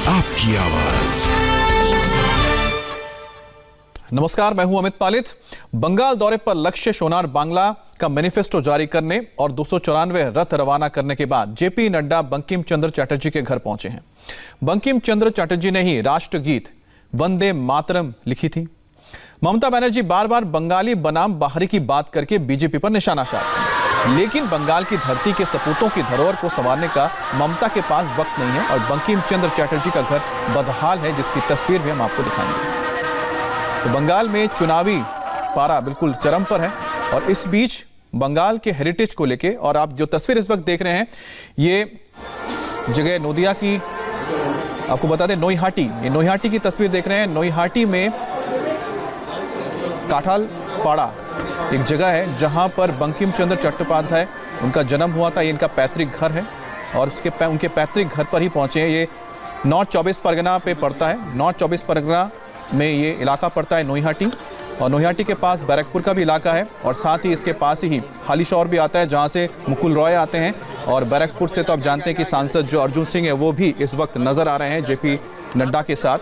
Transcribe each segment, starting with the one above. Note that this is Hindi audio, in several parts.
आपकी आवाज। नमस्कार, मैं हूं अमित पालित। बंगाल दौरे पर लक्ष्य सोनार बांग्ला का मैनिफेस्टो जारी करने और 294 रथ रवाना करने के बाद जेपी नड्डा बंकिम चंद्र चटर्जी के घर पहुंचे हैं। बंकिम चंद्र चटर्जी ने ही राष्ट्रगीत वंदे मातरम लिखी थी। ममता बनर्जी बार बार बंगाली बनाम बाहरी की बात करके बीजेपी पर निशाना साधती हैं, लेकिन बंगाल की धरती के सपूतों की धरोहर को संवारने का ममता के पास वक्त नहीं है और बंकिम चंद्र चटर्जी का घर बदहाल है, जिसकी तस्वीर भी हम आपको दिखाएंगे। तो बंगाल में चुनावी पारा बिल्कुल चरम पर है और इस बीच बंगाल के हेरिटेज को लेके, और आप जो तस्वीर इस वक्त देख रहे हैं ये जगह नोदिया की, आपको बता दें नोईहाटी, ये नोईहाटी की तस्वीर देख रहे हैं। नोईहाटी में काठाल पाड़ा एक जगह है जहां पर बंकिम चंद्र चट्टोपाध्याय उनका जन्म हुआ था। ये इनका पैतृक घर है और उनके पैतृक घर पर ही पहुंचे हैं। ये नॉर्थ 24 परगना पे पड़ता है। नॉर्थ 24 परगना में ये इलाका पड़ता है नोईहाटी, और नोईहाटी के पास बैरकपुर का भी इलाका है और साथ ही इसके पास ही हालीशौर भी आता है जहां से मुकुल रॉय आते हैं। और बैरकपुर से तो आप जानते हैं कि सांसद जो अर्जुन सिंह है वो भी इस वक्त नजर आ रहे हैं जेपी नड्डा के साथ।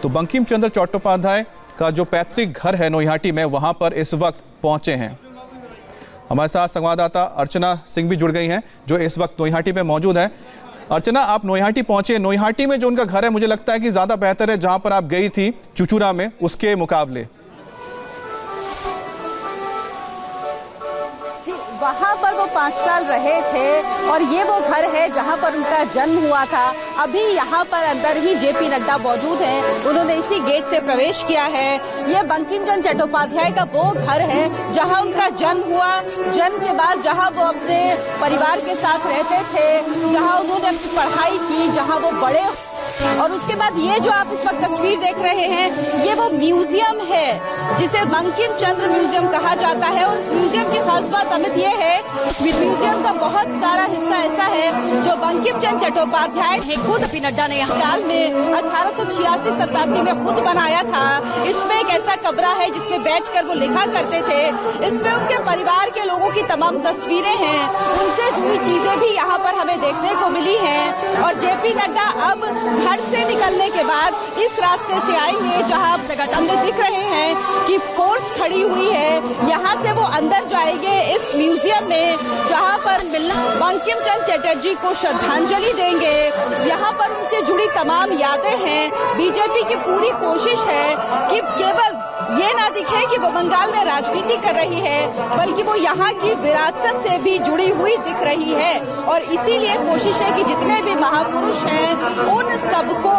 तो बंकिम चंद्र चट्टोपाध्याय का जो पैतृक घर है नोईहाटी में, वहां पर इस वक्त पहुंचे हैं। हमारे साथ संवाददाता अर्चना सिंह भी जुड़ गई हैं जो इस वक्त नोईहाटी में मौजूद है। अर्चना, आप नोईहाटी पहुंचे। नोईहाटी में जो उनका घर है मुझे लगता है कि ज्यादा बेहतर है जहां पर आप गई थी चुचुरा में, उसके मुकाबले। वहाँ पर वो 5 साल रहे थे और ये वो घर है जहाँ पर उनका जन्म हुआ था। अभी यहाँ पर अंदर ही जेपी नड्डा मौजूद हैं, उन्होंने इसी गेट से प्रवेश किया है। ये बंकिम चंद्र चट्टोपाध्याय का वो घर है जहाँ उनका जन्म हुआ। जन्म के बाद जहाँ वो अपने परिवार के साथ रहते थे, जहाँ उन्होंने अपनी पढ़ाई की, जहाँ वो बड़े, और उसके बाद ये जो आप इस वक्त तस्वीर देख रहे हैं ये वो म्यूजियम है जिसे बंकिम चंद्र म्यूजियम कहा जाता है। और इस म्यूजियम की खास बात अमित ये है, इस म्यूजियम का बहुत सारा हिस्सा ऐसा है जो बंकिम चंद्र चट्टोपाध्याय ने खुद जेपी नड्डा ने हाल में 1886-87 में खुद बनाया था। इसमें एक ऐसा कमरा है जिसमें बैठकर वो लिखा करते थे। इसमें उनके परिवार के लोगों की तमाम तस्वीरें हैं, उनसे जुड़ी चीजें भी यहाँ पर हमें देखने को मिली हैं। और जेपी नड्डा अब घर से निकलने के बाद इस रास्ते से आएंगे जहां अंदर दिख रहे हैं कि फोर्स खड़ी हुई है। यहां से वो अंदर जाएंगे इस म्यूजियम में जहां पर बंकिम चंद्र चटर्जी को श्रद्धांजलि देंगे। यहां पर उनसे जुड़ी तमाम यादें हैं। बीजेपी की पूरी कोशिश है कि केवल ये ना दिखे कि वो बंगाल में राजनीति कर रही है, बल्कि वो यहाँ की विरासत से भी जुड़ी हुई दिख रही है। और इसीलिए कोशिश है कि जितने भी महापुरुष हैं उन सबको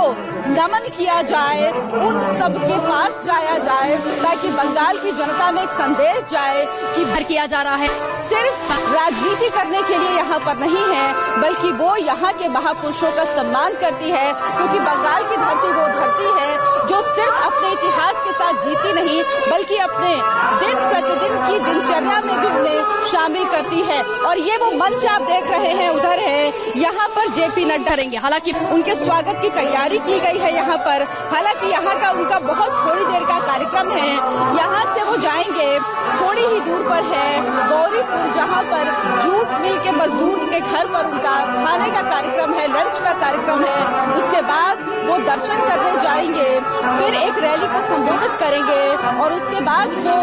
नमन किया जाए, उन सबके पास जाया जाए, ताकि बंगाल की जनता में एक संदेश जाए कि भर किया जा रहा है सिर्फ राजनीति करने के लिए यहाँ पर नहीं है, बल्कि वो यहाँ के महापुरुषों का सम्मान करती है। क्योंकि बंगाल की धरती वो धरती है जो सिर्फ अपने इतिहास के साथ जीती नहीं, बल्कि अपने दिन प्रतिदिन की दिनचर्या में भी उन्हें शामिल करती है। और ये वो मंच आप देख रहे हैं उधर है, यहाँ पर जेपी नड्डा रहेंगे। हालांकि उनके स्वागत की तैयारी की गई है यहाँ पर। हालांकि यहाँ का उनका बहुत थोड़ी देर का कार्यक्रम है। यहाँ से वो जाएंगे, थोड़ी ही दूर पर है गौरीपुर, जहाँ पर जूट मिल के मजदूर के घर पर उनका खाने का कार्यक्रम है, लंच का कार्यक्रम है। उसके बाद वो दर्शन करने जाएंगे, फिर एक रैली को संबोधित करेंगे और उसके बाद वो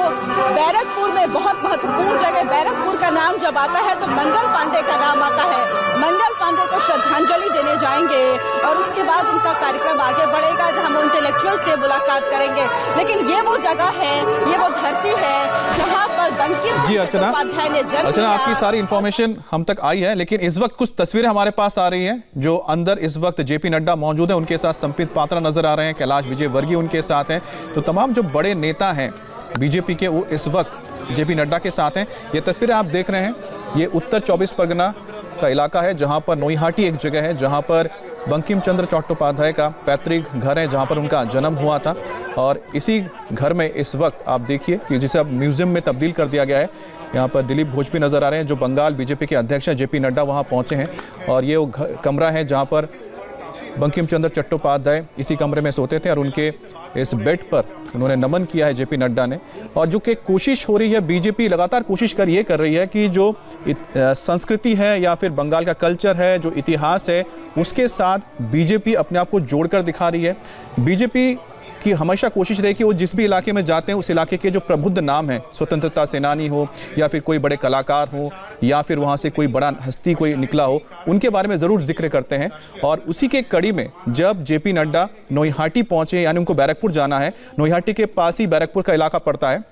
बैरकपुर में, बहुत महत्वपूर्ण जगह बैरकपुर का नाम जब आता है तो मंगल पांडे का नाम आता है, मंगल पांडे को श्रद्धांजलि देने जाएंगे। और उसके बाद उनका कार्यक्रम आगे बढ़ेगा जहां हम इंटेलेक्चुअल से मुलाकात करेंगे। लेकिन ये वो जगह है, ये वो धरती है जहां पर बंकिम चट्टोपाध्याय ने जन्म लिया। आपकी सारी इंफॉर्मेशन हम तक आई है, लेकिन इस वक्त कुछ तस्वीरें हमारे पास आ रही हैं जो अंदर इस वक्त जेपी नड्डा मौजूद है, उनके साथ संबित पात्रा नजर आ रहे हैं, कैलाश विजयवर्गीय उनके साथ हैं। तो तमाम जो बड़े नेता हैं बीजेपी के वो इस वक्त जेपी नड्डा के साथ हैं। ये तस्वीरें आप देख रहे हैं, ये उत्तर 24 परगना का इलाका है जहां पर नोईहाटी एक जगह है जहां पर बंकिम चंद्र चट्टोपाध्याय का पैतृक घर है, जहां पर उनका जन्म हुआ था। और इसी घर में इस वक्त आप देखिए कि जिसे अब म्यूजियम में तब्दील कर दिया गया है। यहाँ पर दिलीप घोष भी नजर आ रहे हैं जो बंगाल बीजेपी के अध्यक्ष हैं। जेपी नड्डा वहाँ पहुँचे हैं और ये वो कमरा है जहाँ पर बंकिम चंद्र चट्टोपाध्याय इसी कमरे में सोते थे और उनके इस बेड पर उन्होंने नमन किया है जेपी नड्डा ने। और जो कि कोशिश हो रही है, बीजेपी लगातार कोशिश कर रही है कि जो संस्कृति है या फिर बंगाल का कल्चर है, जो इतिहास है, उसके साथ बीजेपी अपने आप को जोड़कर दिखा रही है। बीजेपी कि हमेशा कोशिश रही कि वो जिस भी इलाके में जाते हैं उस इलाके के जो प्रबुद्ध नाम हैं, स्वतंत्रता सेनानी हो या फिर कोई बड़े कलाकार हो या फिर वहाँ से कोई बड़ा हस्ती कोई निकला हो, उनके बारे में ज़रूर जिक्र करते हैं। और उसी के कड़ी में जब जेपी नड्डा नोईहाटी पहुँचे, यानी उनको बैरकपुर जाना है, नोईहाटी के पास ही बैरकपुर का इलाका पड़ता है,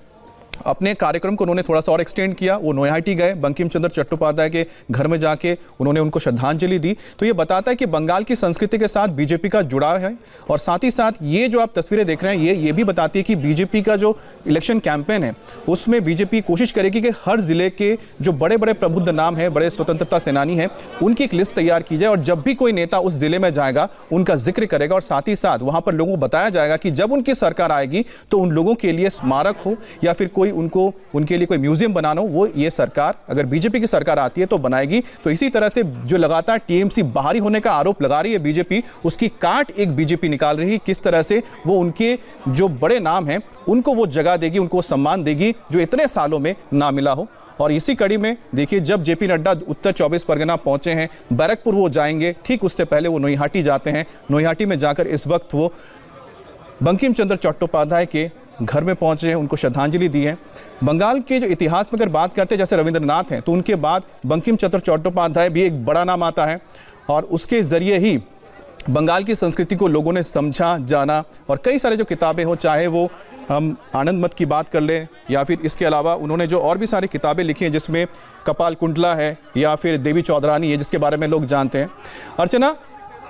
अपने कार्यक्रम को उन्होंने थोड़ा सा और एक्सटेंड किया। वो नोईहाटी गए, बंकिम चंद्र चट्टोपाध्याय के घर में जाके उन्होंने उनको श्रद्धांजलि दी। तो ये बताता है कि बंगाल की संस्कृति के साथ बीजेपी का जुड़ाव है। और साथ ही साथ ये जो आप तस्वीरें देख रहे हैं, ये भी बताती है कि बीजेपी का जो इलेक्शन कैंपेन है उसमें बीजेपी कोशिश करेगी कि हर जिले के जो बड़े बड़े प्रबुद्ध नाम हैं, बड़े स्वतंत्रता सेनानी हैं, उनकी एक लिस्ट तैयार की जाए। और जब भी कोई नेता उस जिले में जाएगा उनका जिक्र करेगा और साथ ही साथ वहाँ पर लोगों को बताया जाएगा कि जब उनकी सरकार आएगी तो उन लोगों के लिए स्मारक हो या फिर कोई उनके लिए कोई म्यूजियम बनाना हो, वो ये सरकार, अगर बीजेपी की सरकार आती है तो बनाएगी। तो इसी तरह से जो लगातार टीएमसी बाहरी होने का आरोप लगा रही है बीजेपी, उसकी काट एक बीजेपी निकाल रही है। किस तरह से वो उनके जो बड़े नाम हैं उनको वो जगह देगी, उनको सम्मान देगी जो इतने सालों में ना मिला हो। और इसी कड़ी में देखिए, जब जेपी नड्डा उत्तर 24 परगना पहुंचे हैं, बैरकपुर वो जाएंगे, ठीक उससे पहले वो नोईहाटी जाते हैं। नोईहाटी में जाकर इस वक्त वो बंकिम चंद्र चट्टोपाध्याय के घर में पहुंचे हैं, उनको श्रद्धांजलि दी है। बंगाल के जो इतिहास में अगर बात करते हैं, जैसे रविंद्रनाथ हैं, तो उनके बाद बंकिम चंद्र चट्टोपाध्याय भी एक बड़ा नाम आता है। और उसके ज़रिए ही बंगाल की संस्कृति को लोगों ने समझा, जाना। और कई सारे जो किताबें हो, चाहे वो हम आनंद मठ की बात कर लें या फिर इसके अलावा उन्होंने जो और भी सारी किताबें लिखी हैं, जिसमें कपाल कुंडला है या फिर देवी चौधरानी है, जिसके बारे में लोग जानते हैं। अर्चना,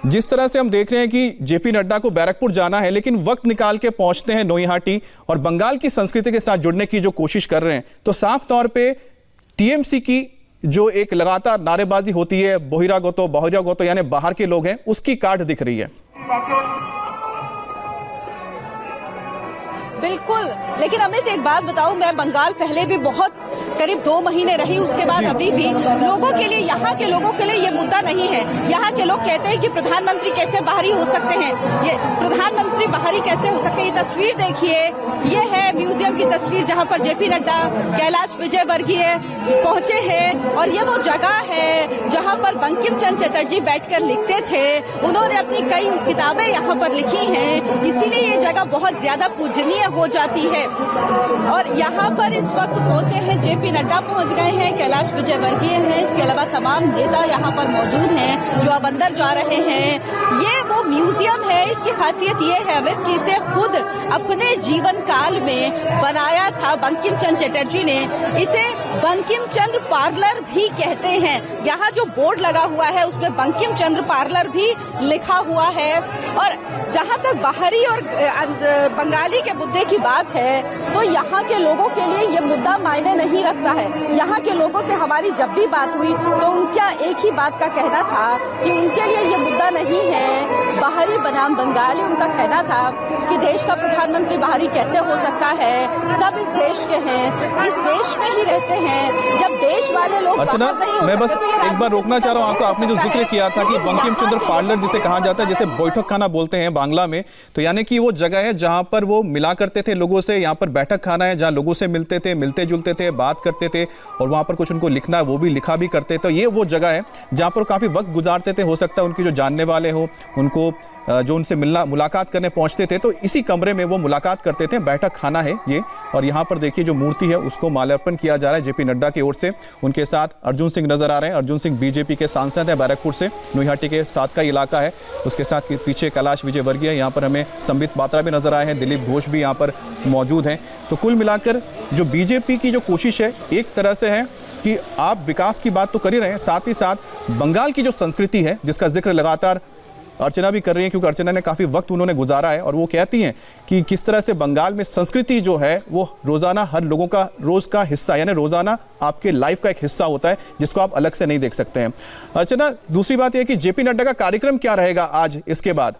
जिस तरह से हम देख रहे हैं कि जेपी नड्डा को बैरकपुर जाना है, लेकिन वक्त निकाल के पहुंचते हैं नोईहाटी और बंगाल की संस्कृति के साथ जुड़ने की जो कोशिश कर रहे हैं, तो साफ तौर पे टीएमसी की जो एक लगातार नारेबाजी होती है, बहिरागतो यानी बाहर के लोग हैं, उसकी काट दिख रही है। बिल्कुल, लेकिन अमित एक बात बताऊं, मैं बंगाल पहले भी बहुत करीब 2 महीने रही, उसके बाद अभी भी लोगों के लिए, यहाँ के लोगों के लिए ये मुद्दा नहीं है। यहाँ के लोग कहते हैं कि प्रधानमंत्री कैसे बाहरी हो सकते हैं, ये प्रधानमंत्री बाहरी कैसे हो सकते हैं। ये तस्वीर देखिए, ये है म्यूजियम की तस्वीर जहाँ पर जेपी नड्डा, कैलाश विजयवर्गीय पहुंचे हैं। और ये वो जगह है जहाँ पर बंकिम चंद्र चटर्जी बैठकर लिखते थे। उन्होंने अपनी कई किताबें यहाँ पर लिखी हैं, इसीलिए ये जगह बहुत ज्यादा पूजनीय हो जाती है। और यहाँ पर इस वक्त पहुंचे हैं, जेपी नड्डा पहुंच गए हैं, कैलाश विजयवर्गीय हैं, इसके अलावा तमाम नेता यहाँ पर मौजूद हैं जो अब अंदर जा रहे हैं। ये वो म्यूजियम है, इसकी खासियत ये है अमित कि इसे खुद अपने जीवन काल में बनाया था बंकिम चंद्र चटर्जी ने। इसे बंकिम चंद्र पार्लर भी कहते हैं। यहाँ जो बोर्ड लगा हुआ है उसमें बंकिम चंद्र पार्लर भी लिखा हुआ है। और जहाँ तक बाहरी और बंगाली के मुद्दे की बात है, तो यहाँ के लोगों के लिए ये मुद्दा मायने नहीं रखता है। यहाँ के लोगों से हमारी जब भी बात हुई तो उनका एक ही बात का कहना था कि उनके लिए ये मुद्दा नहीं है बाहरी बनाम बंगाली। उनका कहना था कि देश का प्रधानमंत्री बाहरी कैसे हो सकता है, सब इस देश के हैं, इस देश में ही रहते हैं। जब देश वाले लोग अर्चना, मैं बस एक बार रोकना चाह रहा हूँ आपको। आपने जो जिक्र किया था कि बंकिम चंद्र पार्लर जिसे कहा जाता है, जिसे बैठक खाना बोलते हैं बांग्ला में, तो यानी कि वो जगह है जहां पर वो मिला करते थे लोगों से। यहाँ पर बैठक खाना है जहां लोगों से मिलते थे, मिलते जुलते थे, बात करते थे और वहां पर कुछ उनको लिखना है वो भी लिखा भी करते। तो ये वो जगह है जहां पर काफी वक्त गुजारते थे। हो सकता है उनकी जो जानने वाले हो, उनको जो उनसे मुलाकात करने पहुंचते थे, तो इसी कमरे में वो मुलाकात करते थे। बैठक खाना है ये। और यहाँ पर देखिए जो मूर्ति है उसको माल्यार्पण किया जा रहा है जेपी नड्डा की ओर से। उनके साथ अर्जुन सिंह नजर आ रहे हैं। अर्जुन सिंह बीजेपी के सांसद हैं, बैरकपुर से, नोईहाटी के साथ का इलाका है। उसके साथ पीछे कैलाश विजयवर्गीय, यहाँ पर हमें संबित पात्रा भी नजर आए हैं, दिलीप घोष भी यहाँ पर मौजूद हैं। तो कुल मिलाकर जो बीजेपी की जो कोशिश है एक तरह से है कि आप विकास की बात तो कर ही रहे हैं, साथ ही साथ बंगाल की जो संस्कृति है जिसका जिक्र लगातार अर्चना भी कर रही है, क्योंकि अर्चना ने काफ़ी वक्त उन्होंने गुजारा है और वो कहती हैं कि किस तरह से बंगाल में संस्कृति जो है वो रोज़ाना हर लोगों का रोज़ का हिस्सा, यानी रोज़ाना आपके लाइफ का एक हिस्सा होता है जिसको आप अलग से नहीं देख सकते हैं। अर्चना, दूसरी बात यह कि जेपी नड्डा का कार्यक्रम क्या रहेगा आज इसके बाद?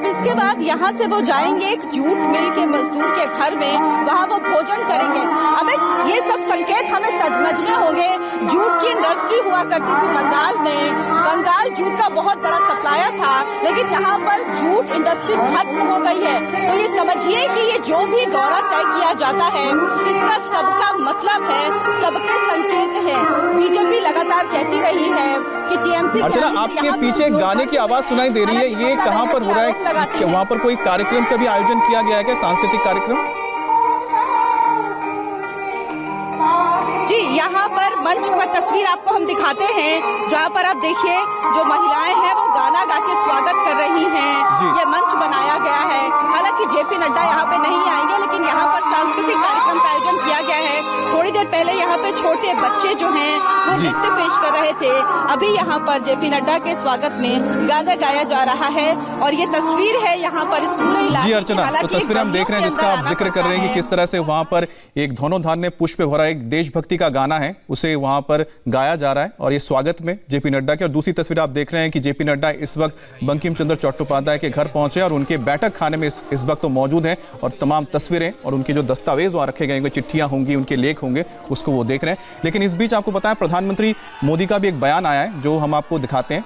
अब इसके बाद यहाँ से वो जाएंगे एक जूट मिल के मजदूर के घर में, वहाँ वो भोजन करेंगे। अब ये सब संकेत हमें समझने होंगे। जूट की इंडस्ट्री हुआ करती थी बंगाल में, बंगाल जूट का बहुत बड़ा सप्लायर था, लेकिन यहाँ पर जूट इंडस्ट्री खत्म हो गई है। तो ये समझिए कि ये जो भी दौरा तय किया जाता है, इसका सबका मतलब है, सबके संकेत है। बीजेपी लगातार कहती रही है कि टीएमसी अर्चना, आपके पीछे गाने की आवाज सुनाई दे रही है, ये कहाँ पर हो रहा है? कि वहाँ पर कोई कार्यक्रम का भी आयोजन किया गया है क्या, सांस्कृतिक कार्यक्रम? जी, यहाँ पर मंच पर तस्वीर आपको हम दिखाते हैं, जहाँ पर आप देखिए जो महिलाएं हैं वो गाना गा के स्वागत कर रही हैं। ये मंच बनाया गया है। हालांकि जेपी नड्डा यहाँ पे नहीं आएंगे, लेकिन यहाँ पर सांस्कृतिक कार्यक्रम का आयोजन किया गया है। थोड़ी देर पहले यहाँ पे छोटे बच्चे जो हैं वो नृत्य पेश कर रहे थे। अभी यहाँ पर जेपी नड्डा के स्वागत में गाना गाया जा रहा है और ये तस्वीर है यहाँ पर इस पूरे इलाके। जी अर्चना, तो तस्वीर हम देख रहे हैं जिसका आप जिक्र कर रहे हैं कि किस तरह से वहाँ पर एक धनोधान ने पुष्प भरा एक देशभक्ति का गाना है, उसे वहां पर गाया जा रहा है और ये स्वागत में जेपी नड्डा के। और दूसरी तस्वीर आप देख रहे हैं कि जेपी नड्डा इस वक्त बंकिम चंद्र चट्टोपाध्याय के घर पहुंचे और उनके बैठक खाने में इस वक्त तो मौजूद हैं और तमाम तस्वीरें और उनके जो दस्तावेज वहां रखे गए, चिट्ठियां होंगी, उनके लेख होंगे, उसको वो देख रहे हैं। लेकिन इस बीच आपको बताएं, प्रधानमंत्री मोदी का भी एक बयान आया है जो हम आपको दिखाते हैं।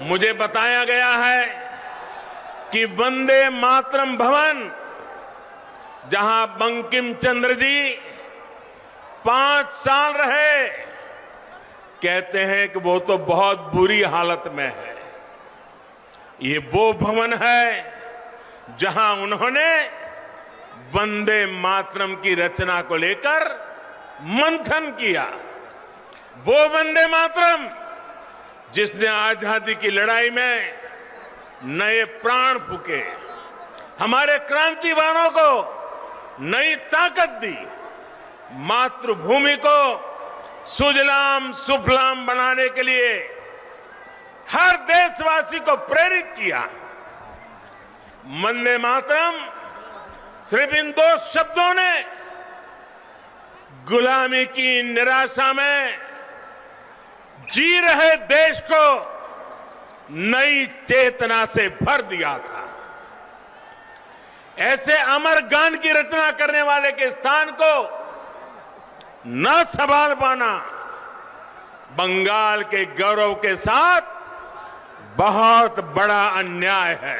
मुझे बताया गया है कि वंदे मातरम भवन, जहां बंकिम चंद्र जी 5 साल रहे, कहते हैं कि वो तो बहुत बुरी हालत में है। ये वो भवन है जहां उन्होंने वंदे मातरम की रचना को लेकर मंथन किया। वो वंदे मातरम जिसने आजादी की लड़ाई में नए प्राण फूके, हमारे क्रांतिवानों को नई ताकत दी, मातृभूमि को सुजलाम सुफलाम बनाने के लिए हर देशवासी को प्रेरित किया। वंदे मातरम सिर्फ इन 2 शब्दों ने गुलामी की निराशा में जी रहे देश को नई चेतना से भर दिया था। ऐसे अमर गान की रचना करने वाले के स्थान को न संभाल पाना बंगाल के गौरव के साथ बहुत बड़ा अन्याय है।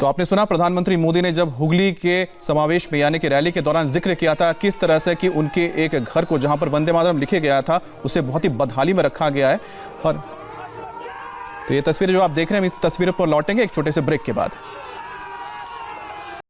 तो आपने सुना प्रधानमंत्री मोदी ने जब हुगली के समावेश में यानी कि रैली के दौरान जिक्र किया था किस तरह से कि उनके एक घर को जहां पर वंदे मातरम लिखे गया था उसे बहुत ही बदहाली में रखा गया है। और तो ये तस्वीरें जो आप देख रहे हैं, इस तस्वीर पर लौटेंगे एक छोटे से ब्रेक के बाद।